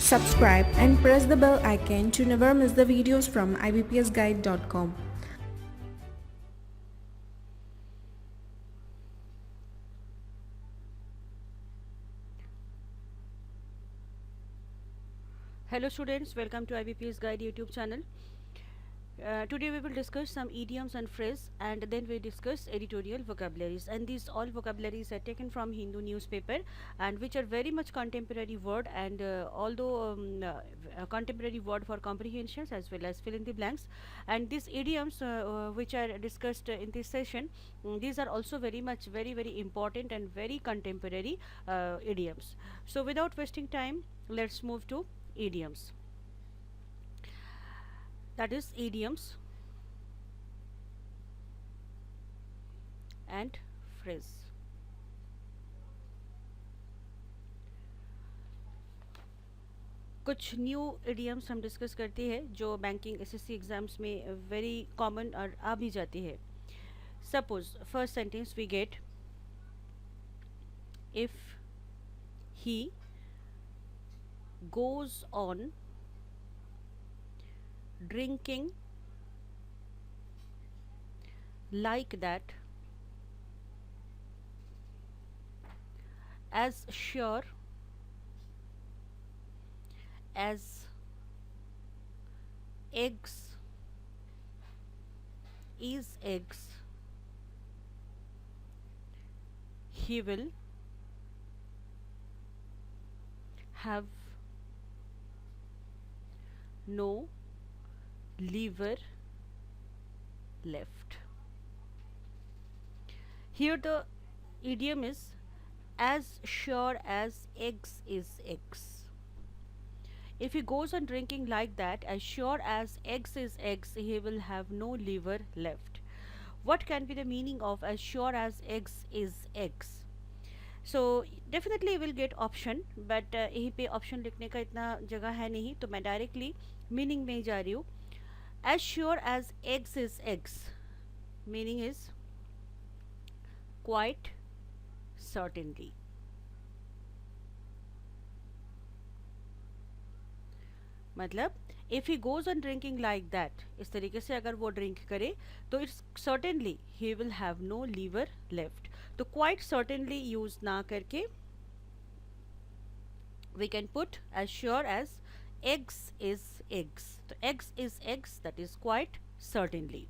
Subscribe and press the bell icon to never miss the videos from IBPSguide.com. Hello students, welcome to IBPS Guide YouTube channel. Today we will discuss some idioms and phrases, and then we discuss editorial vocabularies, and these all vocabularies are taken from Hindu newspaper and which are very much contemporary word, and although a contemporary word for comprehensions as well as fill in the blanks, and these idioms which are discussed in this session, these are also very important and very contemporary idioms. So without wasting time, let's move to idioms. That is idioms and phrase. कुछ new idioms हम discuss करते हैं जो banking SSC exams में very common और आ भी जाती है. Suppose first sentence we get if he goes on drinking like that, as sure as eggs is eggs, he will have no liver left. Here the idiom is as sure as eggs is eggs. If he goes on drinking like that, as sure as eggs is eggs, he will have no liver left. What can be the meaning of as sure as eggs is eggs? So definitely will get option, but यहीं पे option लिखने का इतना जगह है नहीं, तो मैं डायरेक्टली मीनिंग में ही जा रही हूँ. As sure as eggs is eggs meaning is quite certainly. मतलब if he goes on drinking like that, इस तरीके से अगर वो ड्रिंक करे तो it's certainly he will have no liver left. तो क्वाइट सर्टेनली यूज ना करके we can put as sure as eggs is eggs. तो eggs is eggs, that is quite certainly.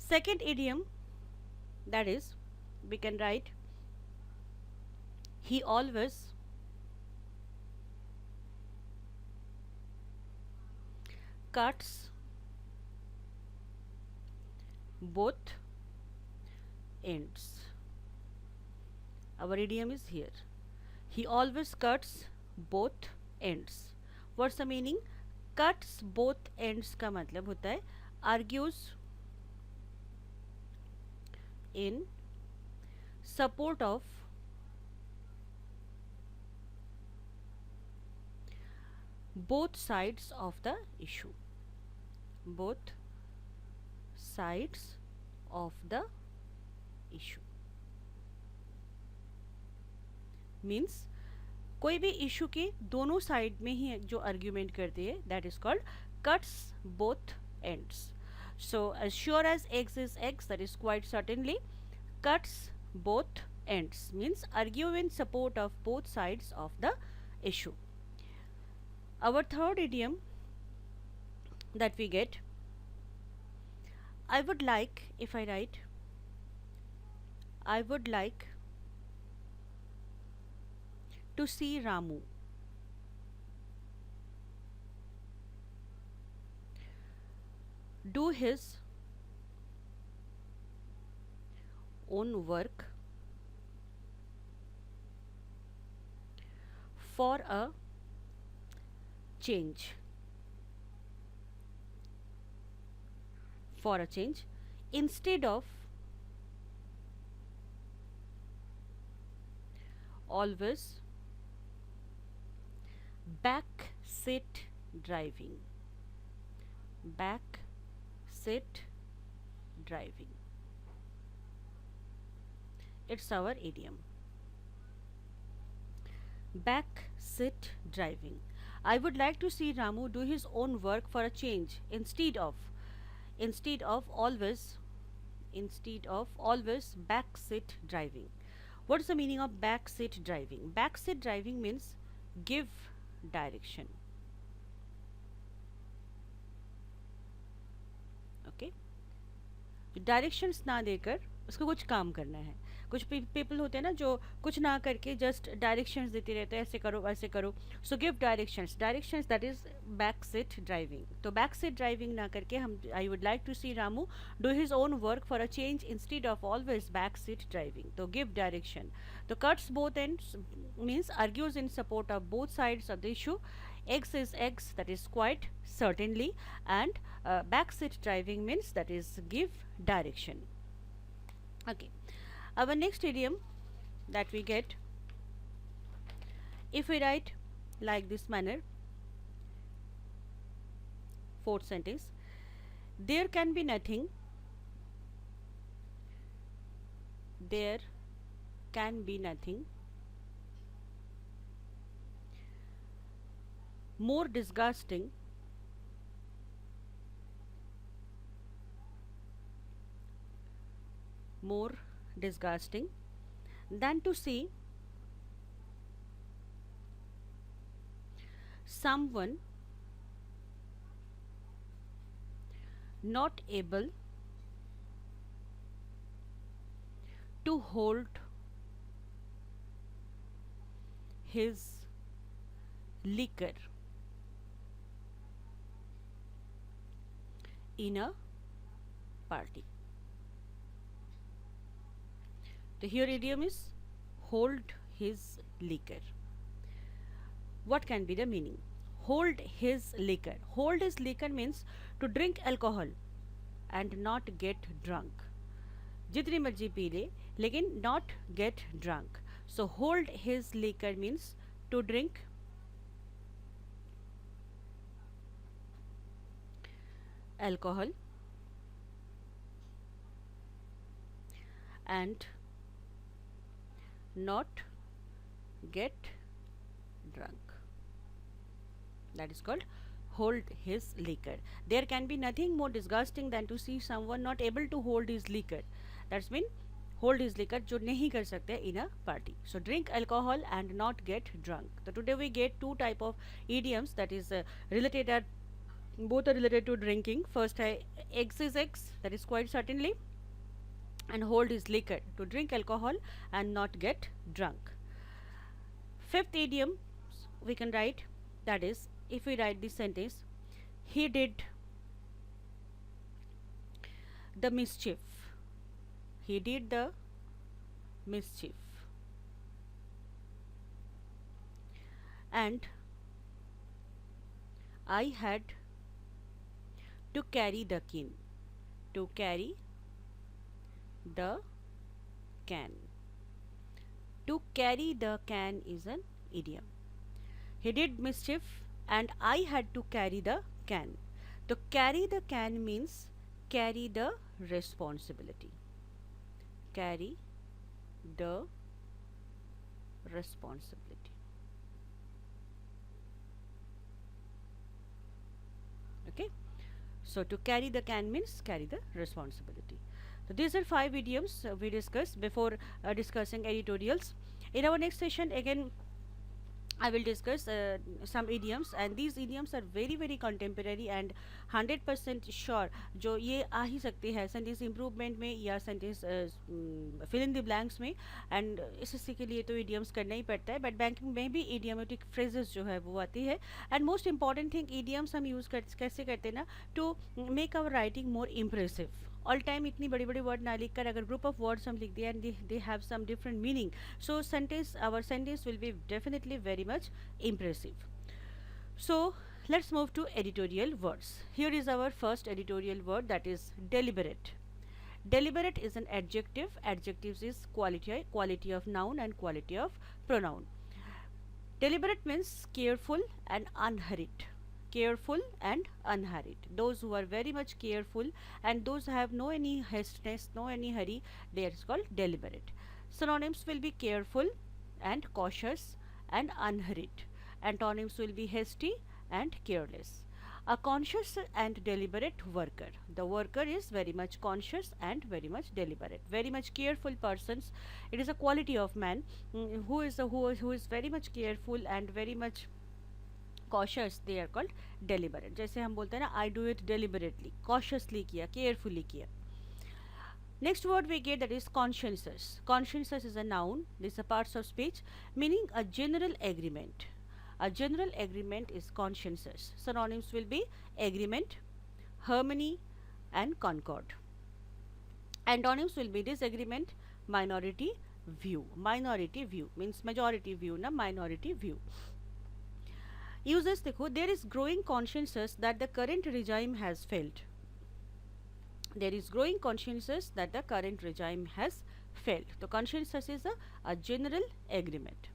Second idiom, that is we can write he always cuts both ends. Our idiom is here. He always cuts both ends. What's the meaning? Cuts both ends का मतलब होता है argues in support of both sides of the issue. Both sides of the issue means कोई भी issue के दोनों side में ही जो आर्ग्यूमेंट करते हैं, that is called cuts both ends. So as sure as eggs is eggs, that is quite certainly cuts both ends means argue in support of both sides of the issue. Our third idiom that we get, I would like, if I write I would like to see Ramu. Do his own work for a change. For a change, instead of always backseat driving. Backseat driving. It's our idiom. Backseat driving. I would like to see Ramu do his own work for a change instead of always backseat driving. What is the meaning of backseat driving? Backseat driving means give direction. Okay, directions ना देकर उसको कुछ काम करना है. कुछ people होते हैं ना जो कुछ ना करके जस्ट डायरेक्शंस देते रहते हैं, ऐसे करो वैसे करो. So give directions that is back seat driving. तो बैक सीट ड्राइविंग ना करके हम I would like to see Ramu do his own work for a change instead of always back seat driving. तो गिव डायरेक्शन. तो cuts both ends means argues in support of both sides of the issue. X is X, that is quite certainly, and backseat driving means that is give direction. Okay, our next idiom that we get, if we write like this manner, fourth sentence, there can be nothing, there can be nothing more disgusting than to see someone not able to hold his liquor in a party. The here idiom is hold his liquor. What can be the meaning? Hold his liquor. Hold his liquor means to drink alcohol and not get drunk. जितनी मर्जी P ले लेकिन not get drunk. So hold his liquor means to drink alcohol and not get drunk. That is called hold his liquor. There can be nothing more disgusting than to see someone not able to hold his liquor. That's mean hold his liquor जो नहीं कर सकते in a party. So drink alcohol and not get drunk. So today we get two type of idioms that is related at both are related to drinking. First X is X, that is quite certainly, and hold his liquor to drink alcohol and not get drunk. Fifth idiom we can write, that is if we write this sentence, he did the mischief. He did the mischief and I had to carry the can. To carry the can. To carry the can is an idiom. He did mischief and I had to carry the can. To carry the can means carry the responsibility. Carry the responsibility. Okay, so to carry the can means carry the responsibility. So these are 5 idioms we discussed before discussing editorials. In our next session again I will discuss some idioms, and these idioms are very contemporary and 100% sure जो ये आ ही सकते हैं sentence improvement में या sentence fill in the blanks में. And SSC के लिए तो idioms करना ही पड़ता है, बट बैंकिंग में भी idiomatic phrases जो है वो आती है. And most important thing idioms हम यूज़ कैसे करते हैं ना, to make our writing more impressive. All time इतनी बड़ी बड़ी वर्ड ना लिख कर अगर ग्रुप ऑफ वर्ड्स हम लिख दिए and they have some different meaning, so sentence our sentence will be definitely very much impressive. So let's move to editorial words. Here is our first editorial word, that is deliberate. Deliberate is an adjective. Adjectives is quality of noun and quality of pronoun. Deliberate means careful and unhurried. Careful and unhurried. Those who are very much careful and those who have no any hastiness, no any hurry, they are called deliberate. Synonyms will be careful and cautious and unhurried. Antonyms will be hasty and careless. A conscious and deliberate worker. The worker is very much conscious and very much deliberate, very much careful persons. It is a quality of man who is very much careful and very much cautious. They are called deliberate. जैसे हम बोलते हैं ना, I do it deliberately, cautiously किया, carefully किया. Next word we get, that is conscientious. Conscientious is a noun. This is a parts of speech meaning a general agreement. A general agreement is conscientious. Synonyms will be agreement, harmony, and concord. Antonyms will be disagreement, minority view. Minority view means majority view, na minority view. Uses देखो, there is growing consensus that the current regime has failed. There is growing consensus that the current regime has failed. So consensus is a general agreement.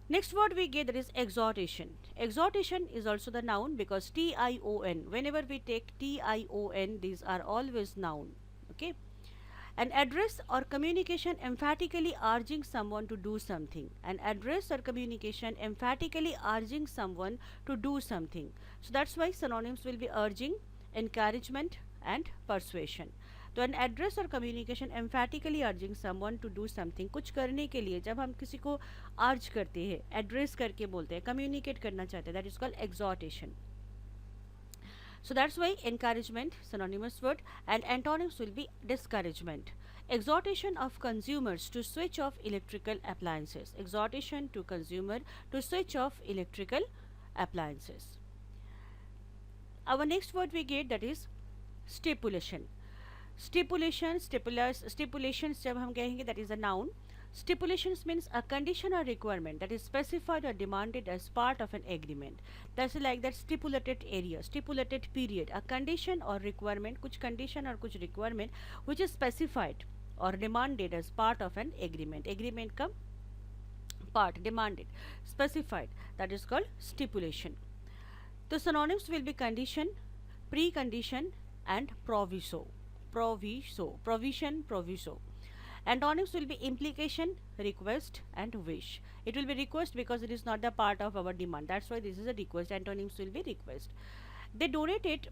Next word we get, that is exhortation. Exhortation is also the noun because T-I-O-N. Whenever we take T-I-O-N, these are always noun. Okay. An address or communication emphatically urging someone to do something. An address or communication emphatically urging someone to do something. So that's why synonyms will be urging, encouragement, and persuasion. तो an address और communication emphatically urging someone to do something, कुछ करने के लिए जब हम किसी को अर्ज करते हैं, एड्रेस करके बोलते हैं, कम्युनिकेट करना चाहते हैं, that is called exhortation. So that's why encouragement, synonymous word, and antonyms will be discouragement. Exhortation of consumers to switch off electrical appliances. Exhortation to consumer to switch off electrical appliances. Our next word we get, that is stipulation. Stipulations जब हम कहेंगे, that is a noun. Stipulations means a condition or requirement that is specified or demanded as part of an agreement. That's like that stipulated area, stipulated period, a condition or requirement, कुछ condition और कुछ requirement which is specified or demanded as part of an agreement. Agreement का part, demanded, specified, that is called stipulation. The synonyms will be condition, precondition, and proviso. Provision, proviso. Antonyms will be implication, request, and wish. It will be request because it is not the part of our demand. That's why this is a request. Antonyms will be request. They donated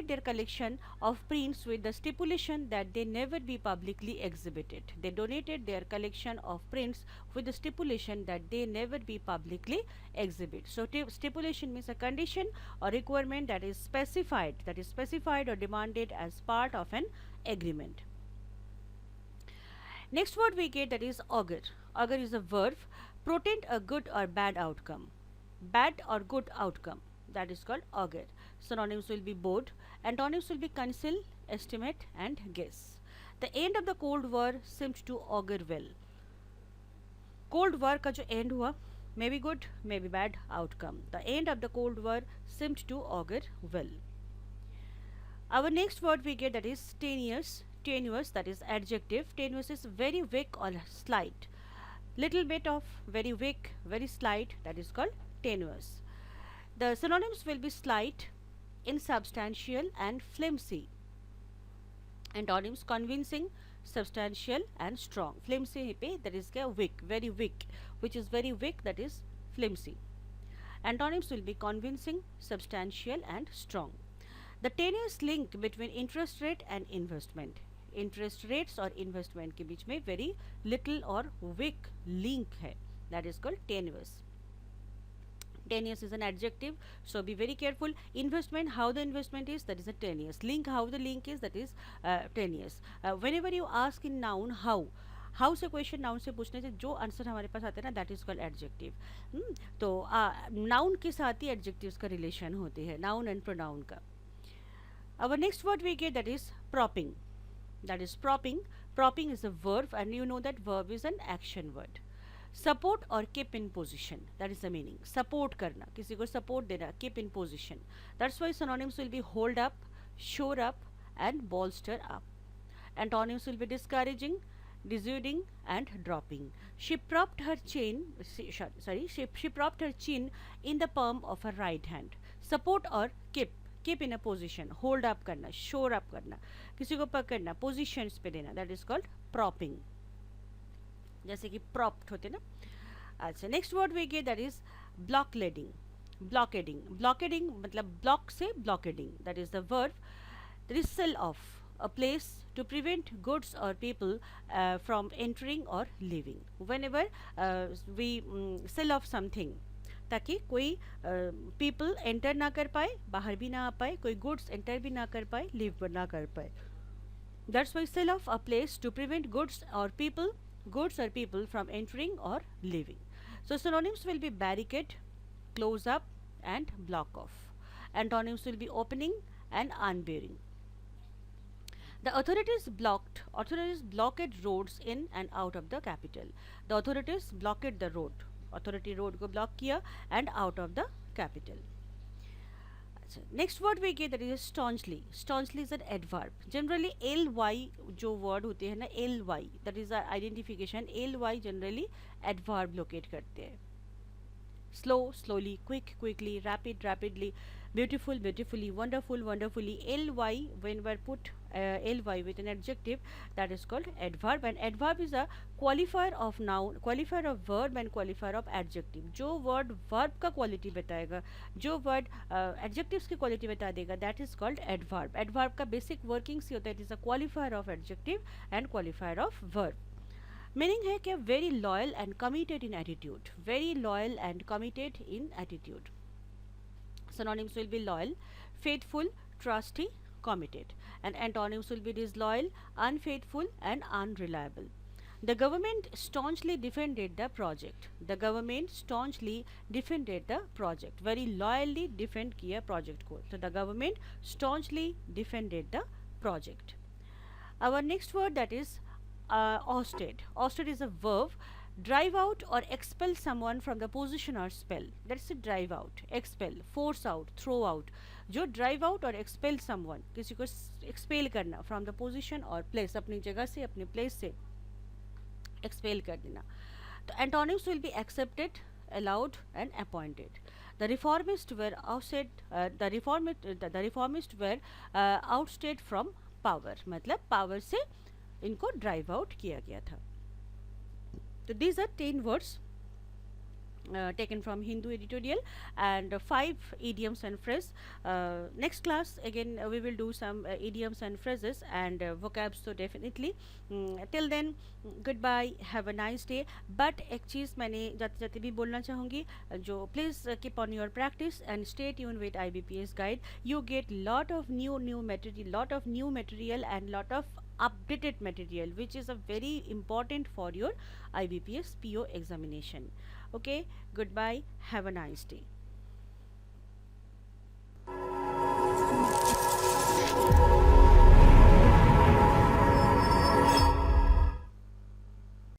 their collection of prints with the stipulation that they never be publicly exhibited. They donated their collection of prints with the stipulation that they never be publicly exhibited. So stipulation means a condition or requirement that is specified or demanded as part of an agreement. Next word we get, that is auger. Auger is a verb, portend a good or bad outcome. Bad or good outcome, that is called auger. Synonyms will be both. Antonyms will be conceal, estimate, and guess. The end of the Cold War seemed to augur well. Cold War का जो end हुआ, may be good, may be bad outcome. The end of the Cold War seemed to augur well. Our next word we get, that is tenuous. Tenuous, that is adjective. Tenuous is very weak or slight. Little bit of, very weak, very slight, that is called tenuous. The synonyms will be slight, insubstantial, and flimsy. Antonyms convincing, substantial, and strong. Flimsy pe, that is weak, very weak, which is very weak, that is flimsy. Antonyms will be convincing, substantial, and strong. The tenuous link between interest rate and investment. Interest rates और investment के बीच में very little और weak link है, that is called tenuous. Tenuous is an adjective, so be very careful. Investment, how the investment is, that is a tenuous. Link, how the link is, that is tenuous. Whenever you ask in noun how से question noun से पूछने से जो answer हमारे पास आते हैं ना, that is called adjective. तो नाउन के साथ ही एडजेक्टिव्स का रिलेशन होती है, नाउन एंड प्रोनाउन का. Our next word we get, that is propping. That is propping. Propping is a verb, and you know that verb is an action word. Support or keep in position, that is the meaning. Support करना, किसी को support देना, keep in position. That's why synonyms will be hold up, shore up, and bolster up. Antonyms will be discouraging, dissuading, and dropping. She propped her chin in the palm of her right hand. Support or keep in a position, hold up करना, shore up करना, किसी को पकड़ना, positions पे देना, that is called propping. जैसे कि propped होते ना. अच्छा, next word we get that is blockading. Blockading मतलब block से blockading, that is the verb. That is sell off a place to prevent goods or people from entering or leaving. Whenever we sell off something, ताकि कोई people enter ना कर पाए, बाहर भी ना आ पाए, कोई goods enter भी ना कर पाए, leave भी ना कर पाए. That's why sell off a place to prevent goods or people from entering or leaving. So synonyms will be barricade, close up, and block off. Antonyms will be opening and unbearing. The authorities blocked roads in and out of the capital. The authorities blocked the road. Authority road को block किया and out of the capital. Next word we get that is staunchly. Staunchly is an adverb. Generally ly जो word होते हैं ना, ly, that is our identification. ly generally adverb locate करते हैं. Slow, slowly, quick, quickly, rapid, rapidly, beautiful, beautifully, wonderful, wonderfully. ly, when we put ly with an adjective, that is called adverb. And adverb is a qualifier of noun, qualifier of verb and qualifier of adjective. जो word verb का quality बताएगा, जो word adjectives की quality बता देगा, that is called adverb. Adverb का basic workings ही होता है, it is a qualifier of adjective and qualifier of verb. Meaning है कि very loyal and committed in attitude. Very loyal and committed in attitude. Synonyms will be loyal, faithful, trusty, committed. And antonyms will be disloyal, unfaithful, and unreliable. The government staunchly defended the project. The government staunchly defended the project. Very loyally defend किया project को. So the government staunchly defended the project. Our next word that is ousted. Ousted is a verb. Drive out or expel someone from the position or spell. That's it. Drive out, expel, force out, throw out. जो drive out or expel someone, किसी को expel करना from the position or place, अपनी जगह से, अपने place से expel कर देना. The antonyms will be accepted, allowed, and appointed. The reformists were ousted. The reformists were ousted from power. मतलब power से इनको ड्राइव आउट किया गया था. तो these are 10 words taken from Hindu editorial and 5 idioms and phrases. Next class again we will do some idioms and phrases and vocabs, so definitely. Till then goodbye, have a nice day. But एक चीज़ मैंने जाते जाते भी बोलना चाहूँगी, जो please keep on your practice and stay tuned with IBPS guide. You get lot of new material and lot of updated material which is a very important for your IBPS PO examination. Okay, goodbye, have a nice day.